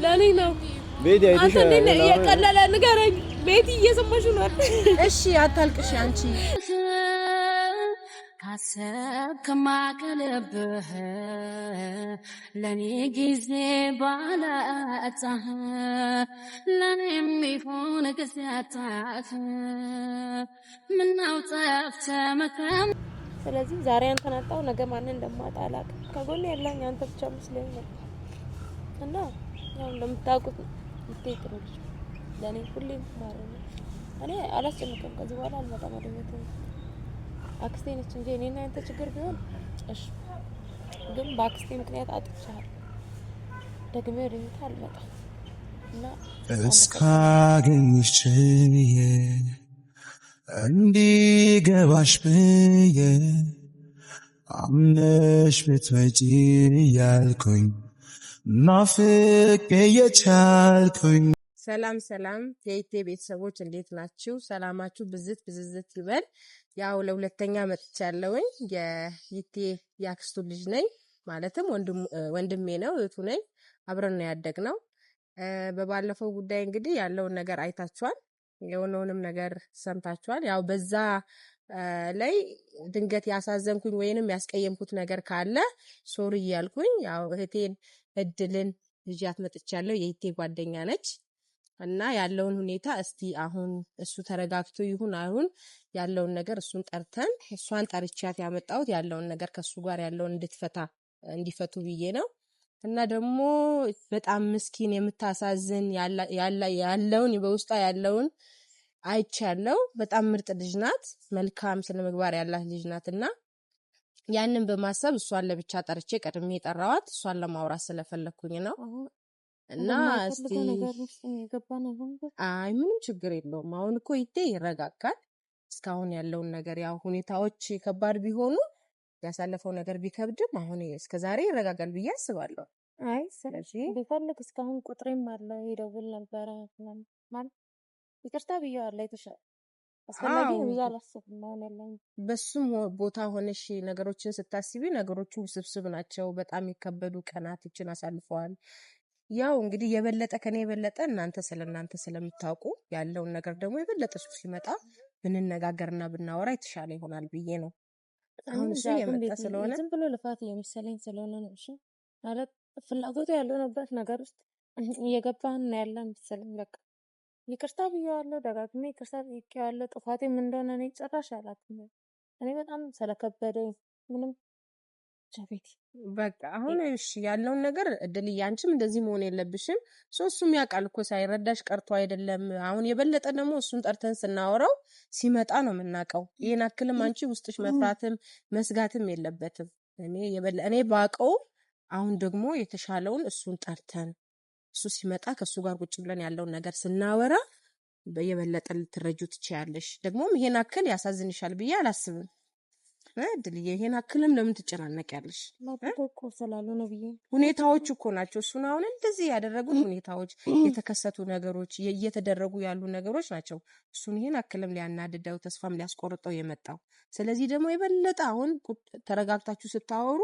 ለኔ ነው ቤቲ አይተሽ አንተ የቀለለ ንገረኝ ቤቲ እየሰማሽ ነው እሺ አታልቅሽ አንቺ ካሰብክ ማቀለብህ ለኔ ጊዜ ባላጣህ ለኔ የሚሆን ጊዜ አጣህ ምነው ጠፍተህ መክረም ስለዚህ ዛሬ አንተን አጣው ነገ ማንን እንደማጣ አላውቅም ከጎኔ ያለኝ አንተ ብቻ መስለኛል እና ያው እንደምታውቁት ይተይጥሩልኝ ለኔ ሁሌም ማረኝ እኔ አላስጨነቅም ከዚህ በኋላ አልመጣም ወደ ቤት አክስቴ ነች እንጂ እኔና አንተ ችግር ቢሆን እሺ ግን በአክስቴ ምክንያት አጥቻለሁ ደግሜ ወደ ቤት አልመጣም እና እስካገኝሽ እንዲገባሽ ብዬ አምነሽ ብትመጪ ያልኩኝ ናፍቄ የቻልኩኝ ሰላም ሰላም የኢቴ ቤተሰቦች እንዴት ናችሁ? ሰላማችሁ ብዝት ይበል። ያው ለሁለተኛ መጥቻለሁኝ። የኢቴ ያክስቱ ልጅ ነኝ ማለትም ወንድሜ ነው እህቱ ነኝ። አብረን ነው ያደግነው። በባለፈው ጉዳይ እንግዲህ ያለውን ነገር አይታችኋል። የሆነውንም ነገር ሰምታችኋል። ያው በዛ ላይ ድንገት ያሳዘንኩኝ ወይንም ያስቀየምኩት ነገር ካለ ሶሪ እያልኩኝ ያው እህቴን እድልን ልጅያት መጥቻለሁ። የኢቴ ጓደኛ ነች እና ያለውን ሁኔታ እስቲ አሁን እሱ ተረጋግቶ ይሁን አሁን ያለውን ነገር እሷን ጠርቻት ያመጣሁት ያለውን ነገር ከሱ ጋር ያለውን እንዲፈቱ ብዬ ነው። እና ደግሞ በጣም ምስኪን የምታሳዝን ያለውን በውስጧ ያለውን አይቻለው። በጣም ምርጥ ልጅ ናት። መልካም ስነ ምግባር ያላት ልጅ ናት እና ያንን በማሰብ እሷን ለብቻ ጠርቼ ቀድሜ የጠራዋት እሷን ለማውራት ስለፈለኩኝ ነው። እና እስቲ አይ ምንም ችግር የለውም። አሁን እኮ ይቴ ይረጋጋል። እስካሁን ያለውን ነገር ያው ሁኔታዎች ከባድ ቢሆኑ ያሳለፈው ነገር ቢከብድም አሁን እስከዛሬ ይረጋጋል ብዬ አስባለሁ። አይ ስለዚህ ቢፈልግ እስካሁን ቁጥሬም አለ ይደውል ነበር ማለት ይቅርታ ብያለሁ አይተሻል አስፈላጊ ነው ብዬ አላስብም። ያለኝ በሱም ቦታ ሆነሽ ነገሮችን ስታስቢ ነገሮቹ ውስብስብ ናቸው። በጣም የከበዱ ቀናቶችን አሳልፈዋል። ያው እንግዲህ ከኔ የበለጠ እናንተ ስለምታውቁ ያለውን ነገር ደግሞ የበለጠ እሱ ሲመጣ ብንነጋገርና ብናወራ የተሻለ ይሆናል ብዬ ነው። አሁን እሱ የመጣ ስለሆነ ዝም ብሎ ልፋት የመሰለኝ ስለሆነ ነው። እሺ ማለት ፍላጎቱ ያለበት ነገር ውስጥ እየገባን ነው ያለን መሰለኝ። በቃ ይቅርታ ብያለሁ፣ ደጋግሜ ይቅርታ ብያለሁ። ጥፋቴም እንደሆነ እኔ ጭራሽ አላውቅም። እኔ በጣም ስለከበደኝ ምንም ቻቤት በቃ አሁን እሺ ያለውን ነገር እድልዬ አንቺም እንደዚህ መሆን የለብሽም። እሱም ያውቃል እኮ ሳይረዳሽ ቀርቶ አይደለም። አሁን የበለጠ ደግሞ እሱን ጠርተን ስናወራው ሲመጣ ነው የምናውቀው። ይሄን አክልም አንቺ ውስጥሽ መፍራትም መስጋትም የለበትም። እኔ ባውቀው አሁን ደግሞ የተሻለውን እሱን ጠርተን እሱ ሲመጣ ከሱ ጋር ቁጭ ብለን ያለውን ነገር ስናወራ የበለጠ ልትረጁ ትችያለሽ። ደግሞም ይሄን አክል ያሳዝንሻል ብዬ አላስብም። እድልዬ ይሄን አክልም ለምን ትጨናነቂያለሽ? ማጥቆ ስላልሆነ ብዬ ሁኔታዎች እኮ ናቸው እሱን አሁን እንደዚህ ያደረጉት ሁኔታዎች፣ የተከሰቱ ነገሮች፣ እየተደረጉ ያሉ ነገሮች ናቸው እሱን ይሄን አክልም ሊያናድደው ተስፋም ሊያስቆርጠው የመጣው። ስለዚህ ደግሞ የበለጠ አሁን ተረጋግታችሁ ስታወሩ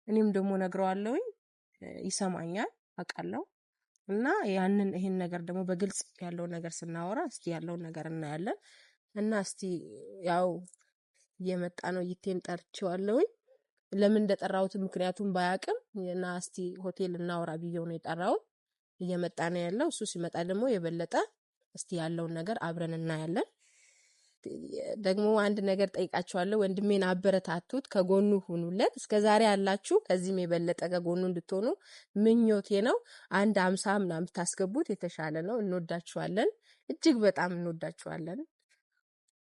እኔም ደግሞ ነግረዋለሁኝ፣ ይሰማኛል፣ አውቃለሁ። እና ይሄን ነገር ደግሞ በግልጽ ያለው ነገር ስናወራ እስቲ ያለውን ነገር እናያለን። እና እስቲ ያው እየመጣ ነው ይቴን ጠርቼዋለሁኝ። ለምን እንደጠራሁት ምክንያቱም ባያውቅም እና እስቲ ሆቴል እናወራ ብዬው ነው የጠራው። እየመጣ ነው ያለው። እሱ ሲመጣ ደግሞ የበለጠ እስቲ ያለውን ነገር አብረን እናያለን። ደግሞ አንድ ነገር ጠይቃችኋለሁ። ወንድሜን አበረታቱት፣ ከጎኑ ሁኑለት። እስከዛሬ ያላችሁ ከዚህም የበለጠ ከጎኑ እንድትሆኑ ምኞቴ ነው። 150 ምናምን ብታስገቡት የተሻለ ነው። እንወዳችኋለን፣ እጅግ በጣም እንወዳችኋለን።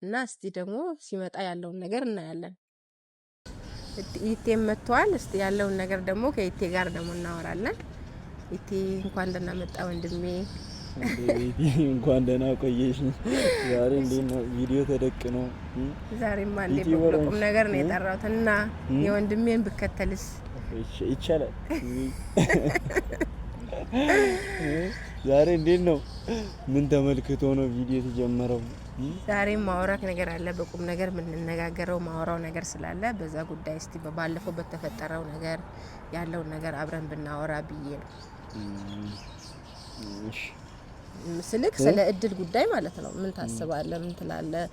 እና እስቲ ደግሞ ሲመጣ ያለውን ነገር እናያለን። ኢቴም መጥቷል። እስቲ ያለውን ነገር ደግሞ ከኢቴ ጋር ደግሞ እናወራለን። ኢቴ እንኳን ደህና መጣ ወንድሜ። እንኳን ደህና ቆየሽ። ዛሬ እንዴት ነው ቪዲዮ ተደቅኖ? ዛሬማ እንዴ በቁም ነገር ነው የጠራሁት እና የወንድሜን ብከተልስ ይቻላል? ዛሬ እንዴት ነው? ምን ተመልክቶ ነው ቪዲዮ የተጀመረው? ዛሬ ማውራት ነገር አለ፣ በቁም ነገር የምንነጋገረው ማውራው ነገር ስላለ በዛ ጉዳይ እስቲ ባለፈው በተፈጠረው ነገር ያለውን ነገር አብረን ብናወራ ብዬ ነው። እሺ ስልክ ስለ እድል ጉዳይ ማለት ነው። ምን ታስባለህ? ምን ትላለህ?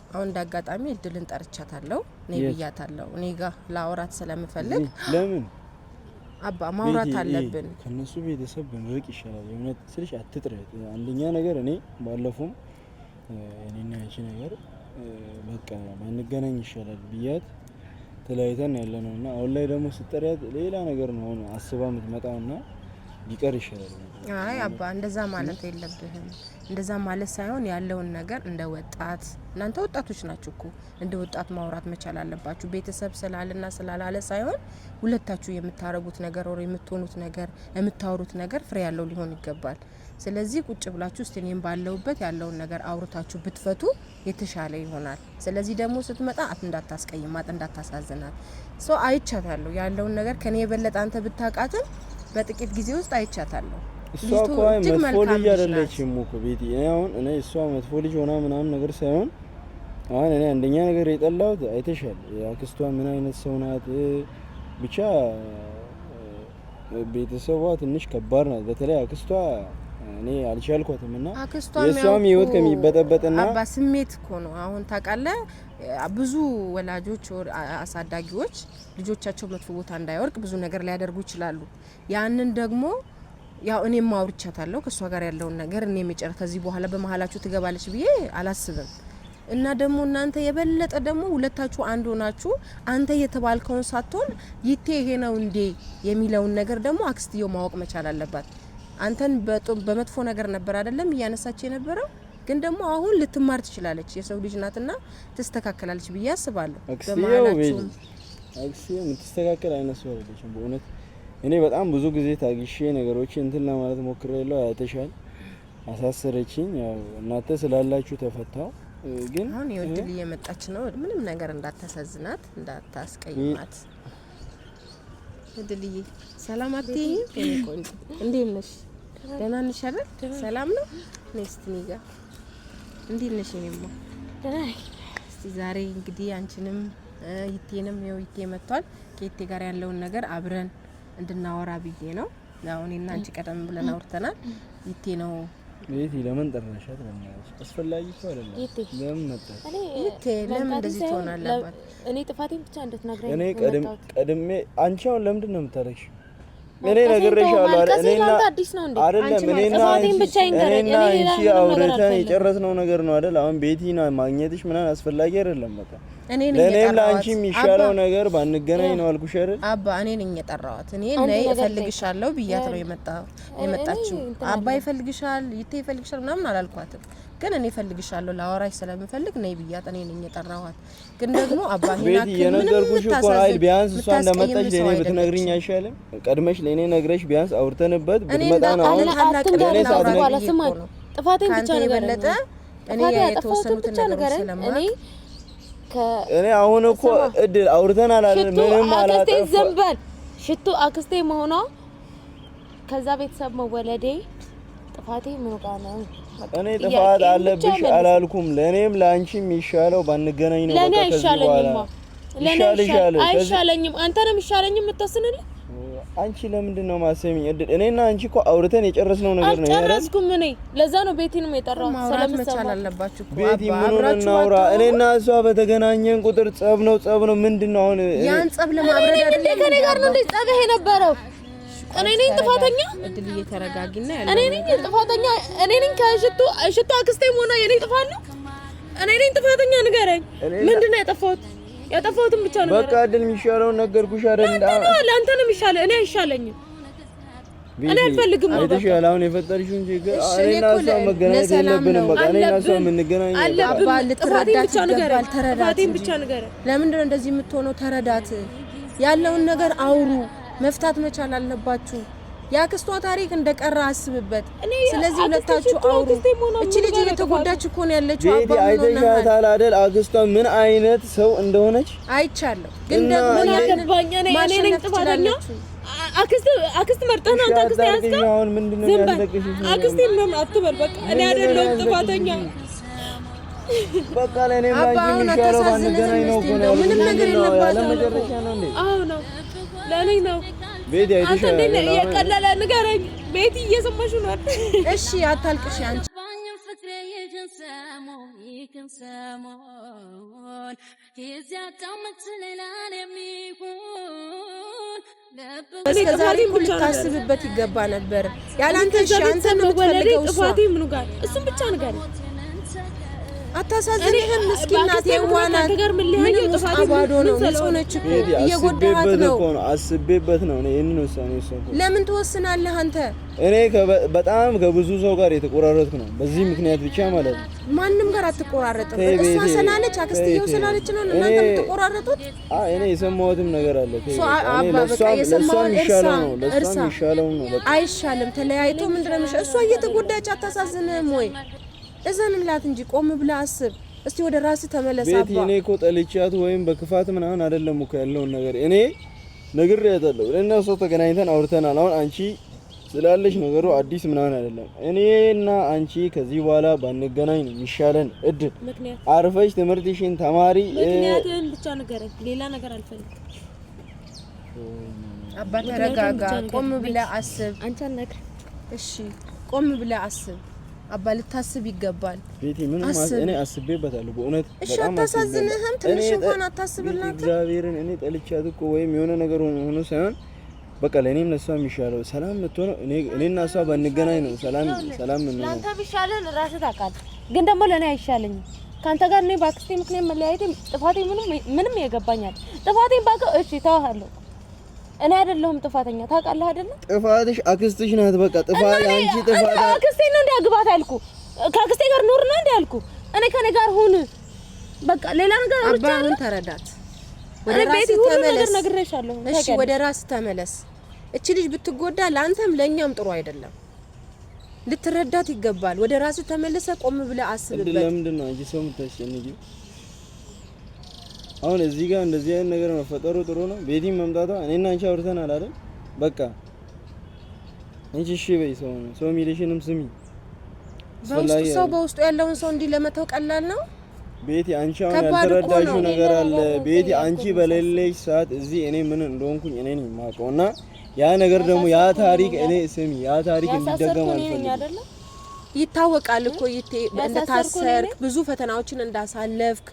አሁን እንዳጋጣሚ እድልን ጠርቻታለሁ፣ ነይ ብያታለሁ። እኔ ጋር ላውራት ስለምፈልግ ለምን አባ ማውራት አለብን። ከነሱ ቤተሰብ ብንርቅ ይሻላል። የእውነት ስልሽ አትጥረት። አንደኛ ነገር እኔ ባለፈው እኔና አንቺ ነገር በቃ ማንገናኝ ይሻላል ብያት ተለያይተን ያለነውና አሁን ላይ ደግሞ ስጠሪያት ሌላ ነገር ነው አሁን አስባ የምትመጣውና ቢቀር ይሻላል። አይ አባ እንደዛ ማለት የለብህም። እንደዛ ማለት ሳይሆን ያለውን ነገር እንደ ወጣት እናንተ ወጣቶች ናችሁ እኮ እንደ ወጣት ማውራት መቻል አለባችሁ። ቤተሰብ ስላልና ስላላለ ሳይሆን ሁለታችሁ የምታረጉት ነገር ወር የምትሆኑት ነገር የምታወሩት ነገር ፍሬ ያለው ሊሆን ይገባል። ስለዚህ ቁጭ ብላችሁ እስቲ እኔም ባለውበት ያለውን ነገር አውርታችሁ ብትፈቱ የተሻለ ይሆናል። ስለዚህ ደግሞ ስትመጣ እንዳታስቀይማት እንዳታሳዝናት። ሶ አይቻታለሁ ያለውን ነገር ከኔ የበለጠ አንተ ብታቃትም በጥቂት ጊዜ ውስጥ አይቻታለሁ። እሷ እኮ መጥፎ ልጅ አይደለችም እኮ ቤቲ። እኔ እሷ መጥፎ ልጅ ሆና ምናምን ነገር ሳይሆን አሁን እኔ አንደኛ ነገር የጠላሁት አይተሻል፣ አክስቷ ምን አይነት ሰው ናት። ብቻ ቤተሰቧ ትንሽ ከባድ ናት። በተለይ አክስቷ እኔ አልቻልኳትም እና የሷም ህይወት ከሚበጠበጥና አባ ስሜት እኮ ነው። አሁን ታውቃለህ ብዙ ወላጆች አሳዳጊዎች ልጆቻቸው መጥፎ ቦታ እንዳይወርቅ ብዙ ነገር ሊያደርጉ ይችላሉ። ያንን ደግሞ ያው እኔም አውርቻታለሁ ከሷ ጋር ያለውን ነገር እኔ መጨረሻ ከዚህ በኋላ በመሃላችሁ ትገባለች ብዬ አላስብም። እና ደግሞ እናንተ የበለጠ ደግሞ ሁለታችሁ አንድ ሆናችሁ አንተ የተባልከውን ሳትሆን ይቴ ይሄ ነው እንዴ የሚለውን ነገር ደግሞ አክስትየው ማወቅ መቻል አለባት። አንተን በመጥፎ ነገር ነበር አይደለም እያነሳች የነበረው፣ ግን ደግሞ አሁን ልትማር ትችላለች። የሰው ልጅ ናትና ትስተካከላለች ብዬ አስባለሁ። በማላችሁ አክሲዮ ምትስተካከል አይነት ሰው አይደለችም በእውነት። እኔ በጣም ብዙ ጊዜ ታግሼ ነገሮችን እንትን ለማለት ሞክሬያለሁ። አይተሻል፣ አሳሰረችኝ። ያው እናንተ ስላላችሁ ተፈታው። ግን አሁን ይወድል እየመጣች ነው። ምንም ነገር እንዳታሳዝናት እንዳታስቀይማት። እድልዬ ሰላም አትይኝ? እኔ ቆንጆ እንዴት ነሽ? ደህና ነሽ አይደል? ሰላም ነው? ነስትኒ ጋር እንዴት ነሽ? እኔማ ደህና ነኝ። እስቲ ዛሬ እንግዲህ አንቺንም ይቴንም ይቴ መጥቷል። ከይቴ ጋር ያለውን ነገር አብረን እንድናወራ ብዬ ነው። ያው እኔና አንቺ ቀደም ብለን አውርተናል። ይቴ ነው ቤቲ ለምን ጠራሻት? ለማለት አስፈላጊ እኮ አይደለም። ለምን መጣሽ? ይቴ ለምን እንደዚህ ትሆናለህ? እኔ ጥፋቴን ብቻ እንድትነግረኝ እኔ ቀድሜ አንቺ አሁን ለምንድን ነው የምታረክሽ? እኔ ነግሬሻለሁ አይደል? እኔና አዲስ ነው እንዴ? አይደለም እኔና አንቺ አውርተን የጨረስነው ነገር ነው አይደል? አሁን ቤቲና ማግኘትሽ ምናምን አስፈላጊ አይደለም። በቃ ለኔም ለአንቺ የሚሻለው ነገር ባንገናኝ ነው አልኩሽ አይደል? አባ እኔ ነኝ የጠራኋት። እኔ ነኝ እፈልግሻለሁ ብያት ነው የመጣችው። አባ ይፈልግሻል፣ ይቴ ይፈልግሻል ምናምን አላልኳትም። ግን እኔ እፈልግሻለሁ ላወራሽ ስለምፈልግ ነይ ብያት እኔ ነኝ የጠራኋት። ግን ደግሞ አባ ሄናክ የነገርኩሽ እኮ አይደል? ቢያንስ እሷ እንደመጣች ለኔ ብትነግሪኝ አይሻልም? ቀድመሽ ለኔ ነግረሽ ቢያንስ አውርተንበት ብትመጣ ነው። አሁን ለኔ ሳትነግሪኝ ስማኝ፣ ጥፋቴን ብቻ ንገረኝ። እኔ የተወሰኑትን ነገር ስለማውቅ እኔ አሁን እኮ እድል አውርተናል አይደል? ምንም አላጠፋ ዘንበል ሽቱ አክስቴ መሆኗ ከዛ ቤተሰብ መወለዴ ጥፋቴ ምን ጋር ነው? እኔ ጥፋት አለብሽ አላልኩም። ለኔም ለአንቺም የሚሻለው ባንገናኝ ነው። ለኔ አይሻለኝም። አይሻለኝም። አንተ ነው የሚሻለኝ የምትወስንልኝ። አንቺ ለምንድን ነው ማሰሚኝ? እድል እኔና አንቺ እኮ አውርተን የጨረስነው ነገር ነው። አልጨረስኩም እኔ። ለዛ ነው ቤቲንም የጠራው። ስለምሰማ አለባችሁ እኮ ቤቲ ምን እናውራ? እኔና እሷ በተገናኘን ቁጥር ጸብ ነው። ምንድነው አሁን ያን ጸብ ለማብረድ አይደለም ከኔ ጋር ነው ጸብህ የነበረው? እኔ ነኝ ጥፋተኛ? እድል እየተረጋጊና ያለው እኔ ነኝ ጥፋተኛ? እኔ ነኝ ከሽቱ አክስቴም ሆነ የኔ ጥፋት ነው? እኔ ነኝ ጥፋተኛ? ንገረኝ። ምንድነው ያጠፋሁት? ያጠፋሁትን ብቻ ነው። በቃ እድል የሚሻለው ነገርኩሽ አይደል? ለአንተ ነው የሚሻለው። እኔ አይሻለኝም። እኔ አልፈልግም ነው። አይተሻል አሁን የፈጠርሽውን ችግር። እኔና እሷ መገናኘት የለብንም። በቃ እኔና እሷ የምንገናኘው አባ ልትረዳት ይገባል። ተረዳት ብቻ ንገረኝ። ለምንድን ነው እንደዚህ የምትሆነው? ተረዳት። ያለውን ነገር አውሩ። መፍታት መቻል አለባችሁ። ያክስቷ ታሪክ እንደቀረ አስብበት። ስለዚህ ሁለታችሁ አውሩ። እቺ ልጅ እየተጎዳች እኮ ነው ያለችው። አባ አይተሻታል አይደል? አክስቷ ምን አይነት ሰው እንደሆነች አይቻለሁ። ግን ደግሞ ያገባኝ እኔ ነኝ ጥፋተኛ። አክስት መርጠህ ነው አንተ አክስት ያስከው። አሁን ምንድነው ያስለቅሽሽ? አክስቴ ምንም አትበል። በቃ እኔ አይደለሁም ጥፋተኛ። በቃ ለኔም ላንቺ የሚሻለው ባንገናኝ ነው እኮ ነው። ምንም ነገር የለባትም። ለመጨረሻ ነው እንዴ? አዎ ነው ለኔ ነው። ቤት አይተሻል። አንተ እንዴ የቀለለ ንገረኝ። ቤቲ እየሰማሽ ነው አይደል? እሺ አታልቅሽ አንቺ እስከዛሬ ሁሉ ታስብበት ይገባ ነበር። ያላንተ እሺ አንተ ነው የምትፈልገው ጥፋቴ ምኑ ጋር እሱን ብቻ ነገር አታሳዝንህም? ምስኪናት የዋናት ምንም ጥፋቴ አባዶ ነው ንጹህ እኮ እየጎዳሃት ነው። አስቤበት ነው እኔ ይሄንን ወሰኔ ወሰንኩ። ለምን ትወስናለህ አንተ? እኔ በጣም ከብዙ ሰው ጋር የተቆራረጥኩ ነው በዚህ ምክንያት ብቻ ማለት ነው። ማንም ጋር አትቆራረጥም። እሷ ስላለች አክስትየው ስላለች ነው እናንተ የምትቆራረጡት። እኔ የሰማሁትም ነገር አለ። የሰማውን ለሷም ይሻለው ነው በቃ አይሻልም። ተለያይቶ ምንድነው እሷ እየተጎዳች አታሳዝንህም ወይ? እዘንላት እንጂ ቆም ብለህ አስብ። እስቲ ወደ ራስህ ተመለስ። አባ እኔ እኮ ጠልቻት ወይም በክፋት ምናምን አይደለም እኮ ያለውን ነገር እኔ ነግሬያታለሁ። ለእና እሷ ተገናኝተን አውርተናል። አሁን አንቺ ስላለሽ ነገሩ አዲስ ምናምን አይደለም። እኔና አንቺ ከዚህ በኋላ ባንገናኝ ነው የሚሻለን። እድል አርፈሽ ትምህርትሽን ተማሪ። ምክንያቱም ብቻ ንገረኝ፣ ሌላ ነገር አልፈልግም። አባ ተረጋጋ፣ ቆም ብለህ አስብ። አንቺ አልነግርም። እሺ ቆም ብለህ አስብ። አባ ልታስብ ይገባል። ቤቲ ምን እኔ አስቤበታለሁ በእውነት እሺ አታሳዝንህም? ትንሽ እንኳን አታስብላት? እግዚአብሔርን እኔ ጠልቻት እኮ ወይም የሆነ ነገር ሆኖ ሳይሆን በቃ ለኔም ለሷ የሚሻለው ሰላም የምትሆነው እኔና እሷ ባንገናኝ ነው። ሰላም ምን ላንተ ቢሻለን ራስህ ታውቃለህ፣ ግን ደግሞ ለኔ አይሻለኝም። ካንተ ጋር እኔ ባክስቴ ምክንያት መለያየቴ ጥፋቴ ምንም የገባኛል። ጥፋቴን ባውቀው እሺ ተዋሃለሁ። እኔ አይደለሁም ጥፋተኛ ታውቃለህ አይደለ? ጥፋትሽ አክስትሽ ናት። በቃ ጥፋት አንቺ ጥፋት አክስቴ ነው እንደ አግባት አልኩ። ከአክስቴ ጋር ኑር ነው እንደ አልኩ። እኔ ከኔ ጋር ሁን በቃ ሌላ ነገር አባውን ተረዳት። ወደ ራስ ተመለስ። ነግሬሻለሁ። እሺ ወደ ራስ ተመለስ። እቺ ልጅ ብትጎዳ ለአንተም ለኛም ጥሩ አይደለም። ልትረዳት ይገባል። ወደ ራስ ተመለሰ። ቆም ብለህ አስብበት። ለምንድን ነው አንቺ ሰው የምታስጨንቂው? አሁን እዚህ ጋር እንደዚህ አይነት ነገር መፈጠሩ ጥሩ ነው። ቤቲም መምጣቷ እኔና አንቺ አውርተናል አይደል? በቃ አንቺ እሺ በይ። ሰው ሚልሽንም ስሚ። ሰው በውስጡ ያለውን ሰው እንዲህ ለመተው ቀላል ነው? ቤቲ አንቺ አሁን ያልተረዳሽው ነገር አለ። ቤቲ አንቺ በሌለሽ ሰዓት እዚህ እኔ ምን እንደሆንኩኝ እኔ ነኝ የማውቀውና ያ ነገር ደግሞ ያ ታሪክ እኔ ስሚ ያ ታሪክ እንዲደገም አልፈልግም። ይታወቃል እኮ እንደታሰርክ ብዙ ፈተናዎችን እንዳሳለፍክ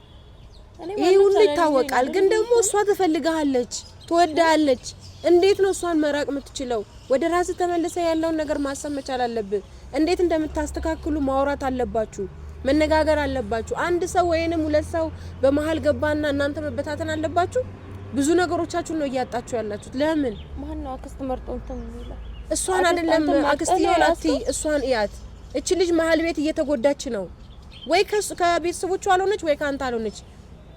ይሄ ሁሉ ይታወቃል። ግን ደግሞ እሷ ትፈልጋለች፣ ትወዳለች። እንዴት ነው እሷን መራቅ የምትችለው? ወደ ራስ ተመለሰ። ያለውን ነገር ማሰብ መቻል አለብህ። እንዴት እንደምታስተካክሉ ማውራት አለባችሁ፣ መነጋገር አለባችሁ። አንድ ሰው ወይንም ሁለት ሰው በመሃል ገባና እናንተ መበታተን አለባችሁ። ብዙ ነገሮቻችሁን ነው እያጣችሁ ያላችሁት። ለምን ማን ነው አክስት መርጦ እንትን የሚለው? እሷን አይደለም አክስት ይላልቲ እሷን እያት። እቺ ልጅ መሃል ቤት እየተጎዳች ነው። ወይ ከቤተሰቦቿ አልሆነች ወይ ካንተ አልሆነች።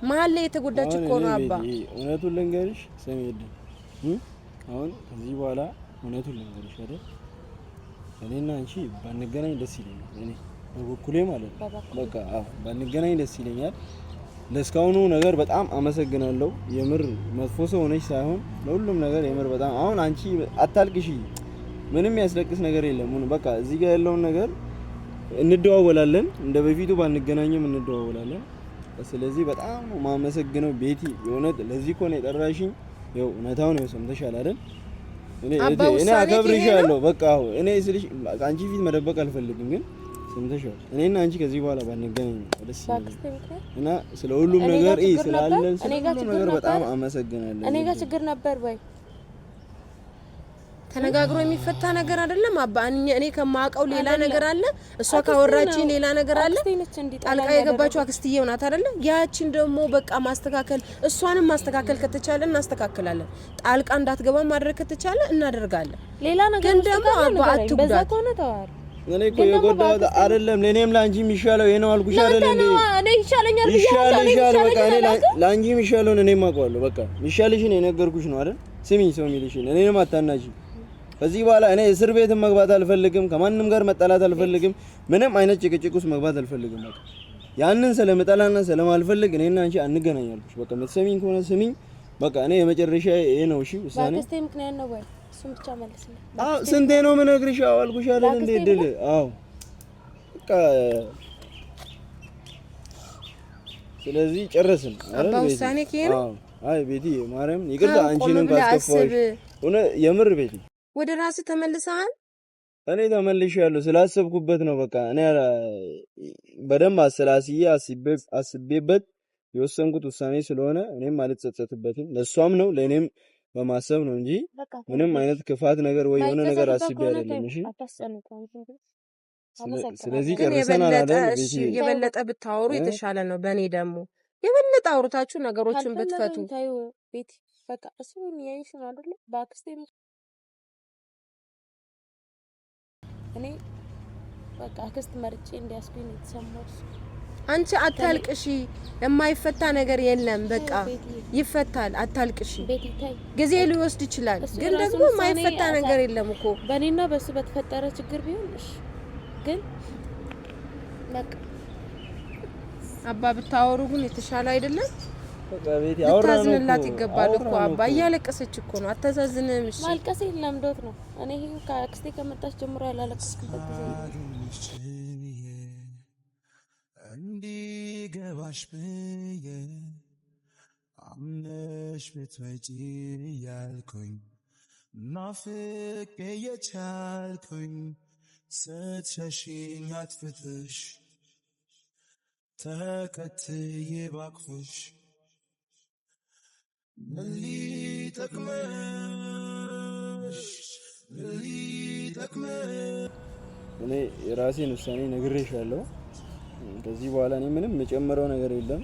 መሀል ላይ የተጎዳች እኮ ነው። አባ እውነቱን ልንገርሽ ሰሚድ፣ አሁን ከዚህ በኋላ እውነቱን ልንገርሽ አይደል፣ እኔና አንቺ ባንገናኝ ደስ ይለኛል። እኔ በበኩሌ ማለት ነው። በቃ ባንገናኝ ደስ ይለኛል። ለስካሁኑ ነገር በጣም አመሰግናለሁ። የምር መጥፎ ሰው ሆነሽ ሳይሆን ለሁሉም ነገር የምር በጣም አሁን አንቺ አታልቅሺ። ምንም ያስለቅስ ነገር የለም። በቃ እዚህ ጋር ያለውን ነገር እንደዋወላለን። እንደ በፊቱ ባንገናኝም እንደዋወላለን። ስለዚህ በጣም ማመሰግነው ቤቲ። የእውነት ለዚህ እኮ ነው የጠራሽኝ። ይኸው እውነታውን ነው ሰምተሻል አይደል? እኔ አከብርሻለሁ። በቃ እኔ ስልሽ አንቺ ፊት መደበቅ አልፈልግም፣ ግን ሰምተሻል። እኔና አንቺ ከዚህ በኋላ ባንገናኝ ደስ ይለኛል እና ስለ ሁሉም ነገር ስላለን ስለ ሁሉም ነገር በጣም አመሰግናለሁ። እኔ ጋር ችግር ነበር ወይ? ተነጋግሮ የሚፈታ ነገር አይደለም አባ። እኔ ከማውቀው ሌላ ነገር አለ፣ እሷ ካወራችኝ ሌላ ነገር አለ። ጣልቃ የገባችው አክስትዬው ናት አይደለ? ያቺን ደግሞ በቃ ማስተካከል፣ እሷንም ማስተካከል ከተቻለ እናስተካክላለን። ጣልቃ እንዳትገባ ማድረግ ከተቻለ እናደርጋለን። ሌላ ነገር ግን ደግሞ አባ አትጉዳት። እኔ እኮ የጎዳሁት አይደለም። ለኔም ላንቺ የሚሻለው ይሄ ነው አልኩሽ አይደል እንዴ? እኔ ይሻለኛል ብያለሁ። በቃ እኔ ላንቺ የሚሻለውን እኔም አውቀዋለሁ። በቃ የሚሻልሽን የነገርኩሽ ነው አይደል? ስሚኝ፣ ሰው የሚልሽን እኔንም አታናጂ። ከዚህ በኋላ እኔ እስር ቤት መግባት አልፈልግም። ከማንም ጋር መጣላት አልፈልግም። ምንም አይነት ጭቅጭቅ ውስጥ መግባት አልፈልግም። በቃ ያንን ስለምጠላና ስለማልፈልግ እኔና አንቺ አንገናኛለሽ። በቃ የምትሰሚኝ ከሆነ ስሚኝ። በቃ እኔ የመጨረሻ ይሄ ነው። እሺ ውሳኔ ባክስቴ ምክንያት ነው ወይ? እሱን ብቻ መልስልኝ። አዎ ስንቴ ነው የምነግርሽ? አዎ አልኩሽ አይደል እንዴ? ድል አዎ በቃ ስለዚህ ጨረስን አይደል? ውሳኔ ከሄነ አይ ቤቲ ማርያም ይቅርታ አንቺንም ካስከፋሽ ሆነ የምር ቤቲ ወደ ራስ ተመልሰሃል። እኔ ተመልሻለሁ ስላሰብኩበት ነው። በቃ እኔ በደንብ አስቤበት የወሰንኩት ውሳኔ ስለሆነ እኔም አልጸጸትበትም። ለሷም ነው ለኔም በማሰብ ነው እንጂ ምንም አይነት ክፋት ነገር ወይ የሆነ ነገር አስቤ አይደለም። እሺ ስለዚህ ጨርሰናል አይደል? የበለጠ ብታወሩ የተሻለ ነው። በእኔ ደግሞ የበለጠ አውርታችሁ ነገሮችን ብትፈቱ ቤቲ በቃ እሱ ያይሽ ነው አይደል? ባክስቴ እኔ በቃ አክስት መርጬ እንዲያስኩኝ ነው የተሰማው። አንቺ አታልቅሺ፣ የማይፈታ ነገር የለም። በቃ ይፈታል። አታልቅሺ። ጊዜ ሊወስድ ይችላል፣ ግን ደግሞ የማይፈታ ነገር የለም እኮ በእኔና በሱ በተፈጠረ ችግር ቢሆን እሺ። ግን በቃ አባ ብታወሩ ግን የተሻለ አይደለም? በቃ ቤት ያወራነው ልታዝንላት ይገባል እኮ አባ። እያለቀሰች እኮ ነው። አታሳዝንም? እሺ ማልቀሴ ለምዶት ነው። እኔ ከአክስቴ ከመጣች ጀምሮ ያላለቀስኩበት ጊዜ እንዲገባሽ ብዬ አምነሽ ብትመጪ ያልኩኝ ናፍቄ የቻልኩኝ ስትሸሽኝ አጥፍተሽ ተከትዬ ባቅፍሽ ምን ሊጠቅመሽ እኔ የራሴን ውሳኔ ነግሬሻለሁ። ከዚህ በኋላ እኔ ምንም የጨመረው ነገር የለም።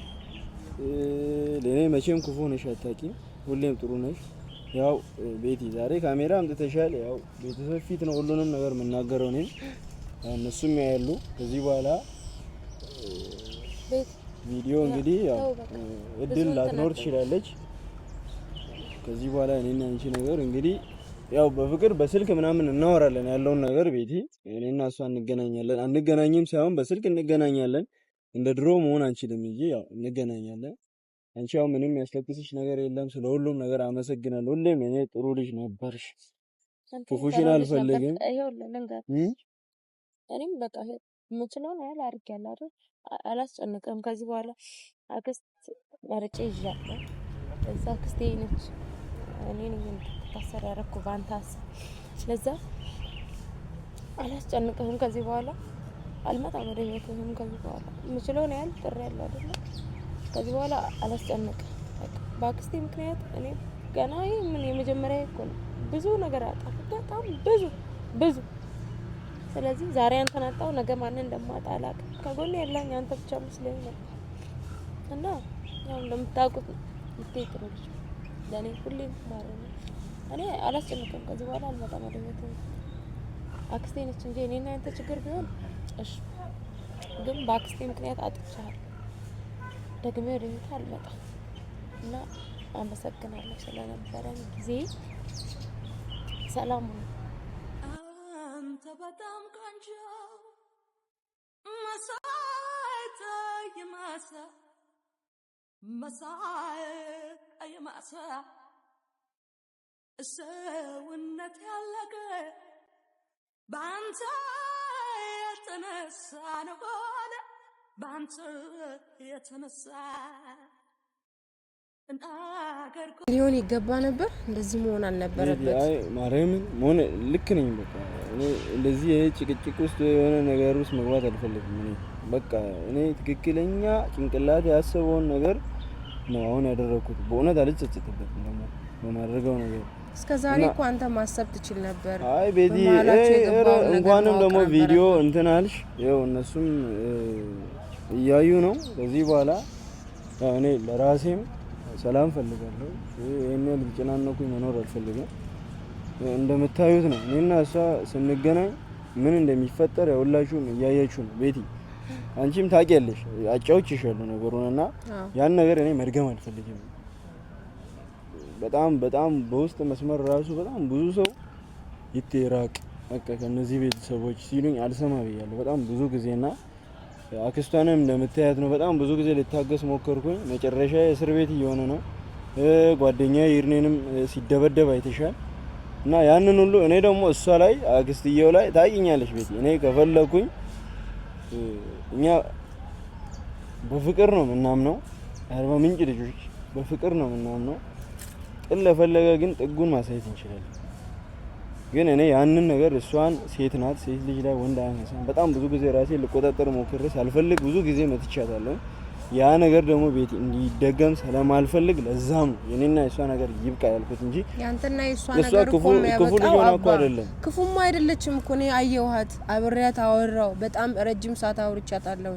ለኔ መቼም ክፉ ነሽ አታውቂም፣ ሁሌም ጥሩ ነሽ። ያው ቤቲ ዛሬ ካሜራ አምጥተሻል። ያው ቤተሰብ ፊት ነው ሁሉንም ነገር የምናገረው እኔም እነሱም ያያሉ። ከዚህ በኋላ ቪዲዮ እንግዲህ ያው እድል ላትኖር ትችላለች። ከዚህ በኋላ እኔና አንቺ ነገር እንግዲህ ያው በፍቅር በስልክ ምናምን እናወራለን ያለውን ነገር ቤቲ። እኔና እሷ እንገናኛለን፣ አንገናኝም ሳይሆን በስልክ እንገናኛለን። እንደ ድሮ መሆን አንችልም እንጂ ያው እንገናኛለን። አንቺ ያው ምንም ያስለቅስሽ ነገር የለም። ስለ ሁሉም ነገር አመሰግናለሁ። ሁሌም እኔ ጥሩ ልጅ ነበርሽ፣ ክፉሽን አልፈልግም። እኔም በቃ የምችለውን ያህል አድርጌያለሁ አይደል? አላስጨንቅም። ከዚህ በኋላ አክስት መርጬ ይዣለሁ። እዛ አክስቴ ነች፣ እኔ ነኝ ታሰር ያደረኩ ባንተ ሀሳብ። ለዛ አላስጨንቅህም። ከዚህ በኋላ አልመጣም ወደ ህይወትህም። ከዚህ በኋላ የምችለውን ያህል ጥሬያለሁ አይደል? ከዚህ በኋላ አላስጨንቅም። በአክስቴ ምክንያት እኔ ገና ምን የመጀመሪያ እኮ ነው ብዙ ነገር አጣሁ፣ በጣም ብዙ። ስለዚህ ዛሬ አንተን አጣሁ፣ ነገ ማንን እንደማጣ አላውቅም። ከጎኔ ያለኝ አንተ ብቻ መስለኝ ነው እና ያው እንደምታውቁት ይተጥሩሽ ለኔ ሁሌም ማለት ነው። እኔ አላስጨንቅም። ከዚህ በኋላ አልመጣም ወደ ህይወትህ። አክስቴ ነች እንጂ እኔና አንተ ችግር ቢሆን እሺ፣ ግን በአክስቴ ምክንያት አጥቻለሁ። ደግሜ ወደ ህይወትህ አልመጣም እና አመሰግናለሁ ስለነበረን ጊዜ። ሰላም ነው። አንተ በጣም ቆንጆ መሳይ ሰውነት ያለቀ በአንተ የተነሳ ነው ሆነ በአንተ የተነሳ ሊሆን ይገባ ነበር። እንደዚህ መሆን አልነበረበት። አይ ማርያምን መሆን ልክ ነኝ። በቃ እኔ እንደዚህ ጭቅጭቅ ውስጥ የሆነ ነገር ውስጥ መግባት አልፈልግም። እኔ በቃ እኔ ትክክለኛ ጭንቅላት ያሰበውን ነገር ነው አሁን ያደረኩት። በእውነት አልጸጸትበትም ደግሞ በማድረገው ነገር። እስከዛሬ እኮ አንተ ማሰብ ትችል ነበር። አይ ቤቲ እንኳንም ደግሞ ቪዲዮ እንትን አልሽ። ይኸው እነሱም እያዩ ነው። ከዚህ በኋላ እኔ ለራሴም ሰላም ፈልጋለሁ። ይሄን ልጭናነኩኝ መኖር አልፈልግም። እንደምታዩት ነው እኔና እሷ ስንገናኝ ምን እንደሚፈጠር ሁላችሁም እያያችሁ ነው። ቤቲ አንቺም ታውቂያለሽ፣ አጫውቼሻለሁ ነገሩንና ያን ነገር እኔ መድገም አልፈልግም። በጣም በውስጥ መስመር ራሱ በጣም ብዙ ሰው ይተራቅ በቃ ከነዚህ ቤተሰቦች ሲሉኝ አልሰማ ብያለሁ በጣም ብዙ ጊዜና አክስቷንም እንደምታያት ነው። በጣም ብዙ ጊዜ ልታገስ ሞከርኩኝ። መጨረሻ እስር ቤት እየሆነ ነው። ጓደኛዬ ይርኔንም ሲደበደብ አይተሻል። እና ያንን ሁሉ እኔ ደግሞ እሷ ላይ አክስትየው ላይ ታውቂኛለሽ ቤቲ። እኔ ከፈለኩኝ እኛ በፍቅር ነው ምናምነው፣ አርባ ምንጭ ልጆች በፍቅር ነው ምናምነው። ጥል ለፈለገ ግን ጥጉን ማሳየት እንችላለን። ግን እኔ ያንን ነገር እሷን ሴት ናት፣ ሴት ልጅ ላይ ወንድ አያነሳም። በጣም ብዙ ጊዜ ራሴ ልቆጣጠር ሞክሬ ሳልፈልግ ብዙ ጊዜ መትቻታለሁ። ያ ነገር ደግሞ ቤት እንዲደገም ስለማልፈልግ ለዛም የኔና የሷ ነገር ይብቃ ያልኩት እንጂ ያንተና የሷ ነገር እኮ የሚያበቃው አይደለም። ክፉም አይደለችም እኮ እኔ አየኋት፣ አብሬያት አወራው፣ በጣም ረጅም ሰዓት አውርቻታለሁ።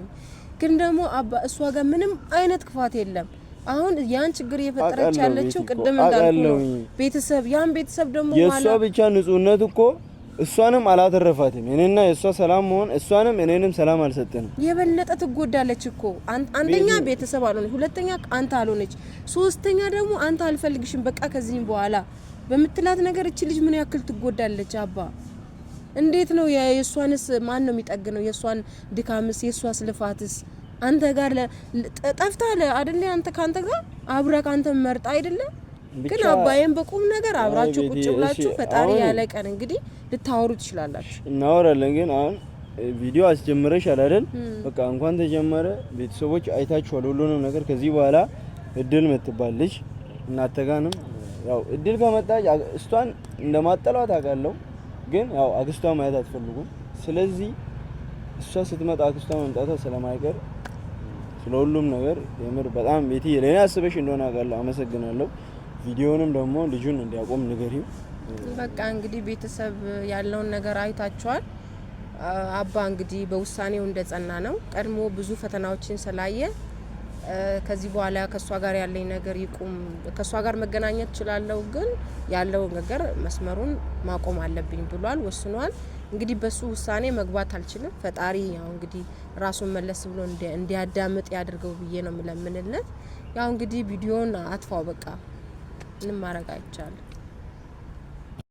ግን ደግሞ አባ እሷ ጋር ምንም አይነት ክፋት የለም። አሁን ያን ችግር እየፈጠረች ያለችው ቅድም እንዳልኩ ቤተሰብ ያን ቤተሰብ ደግሞ የሷ ብቻ ንጹህነት እኮ እሷንም አላተረፋትም። እኔና የሷ ሰላም መሆን እሷንም እኔንም ሰላም አልሰጠንም። የበለጠ ትጎዳለች እኮ አንደኛ ቤተሰብ አልሆነች፣ ሁለተኛ አንተ አልሆነች፣ ሶስተኛ ደግሞ አንተ አልፈልግሽም በቃ ከዚህም በኋላ በምትላት ነገር እቺ ልጅ ምን ያክል ትጎዳለች አባ። እንዴት ነው የሷንስ ማን ነው የሚጠግነው? የሷን ድካምስ የሷስ ልፋትስ አንተ ጋር ጠፍታለ አይደለ? አንተ ካንተ ጋር አብራ ካንተ መርጣ አይደለ? ግን አባዬን በቁም ነገር አብራችሁ ቁጭ ብላችሁ ፈጣሪ ያለ ቀን እንግዲህ ልታወሩ ትችላላችሁ። እናወራለን። ግን አሁን ቪዲዮ አስጀምረሻል አይደል? በቃ እንኳን ተጀመረ ቤተሰቦች አይታችኋል ሁሉንም ነገር። ከዚህ በኋላ እድል የምትባልሽ እናተጋንም ያው እድል ከመጣች እሷን እንደማጠሏት አውቃለሁ። ግን ያው አክስቷ ማየት አትፈልጉም። ስለዚህ እሷ ስትመጣ አክስቷ መምጣቷ ስለማይቀር ስለሁሉም ነገር የምር በጣም ቤቲ ለኔ አስበሽ እንደሆነ አውቃለሁ። አመሰግናለሁ። ቪዲዮንም ደግሞ ልጁን እንዲያቆም ንገሪው። በቃ እንግዲህ ቤተሰብ ያለውን ነገር አይታችኋል። አባ እንግዲህ በውሳኔው እንደጸና ነው። ቀድሞ ብዙ ፈተናዎችን ስላየ ከዚህ በኋላ ከሷ ጋር ያለኝ ነገር ይቁም፣ ከሷ ጋር መገናኘት እችላለሁ፣ ግን ያለው ነገር መስመሩን ማቆም አለብኝ ብሏል፣ ወስኗል። እንግዲህ በሱ ውሳኔ መግባት አልችልም። ፈጣሪ ያው እንግዲህ ራሱን መለስ ብሎ እንዲያዳምጥ ያድርገው ብዬ ነው የምለምንለት። ያው እንግዲህ ቪዲዮን አጥፋው በቃ ምንም ማድረግ አይቻልም።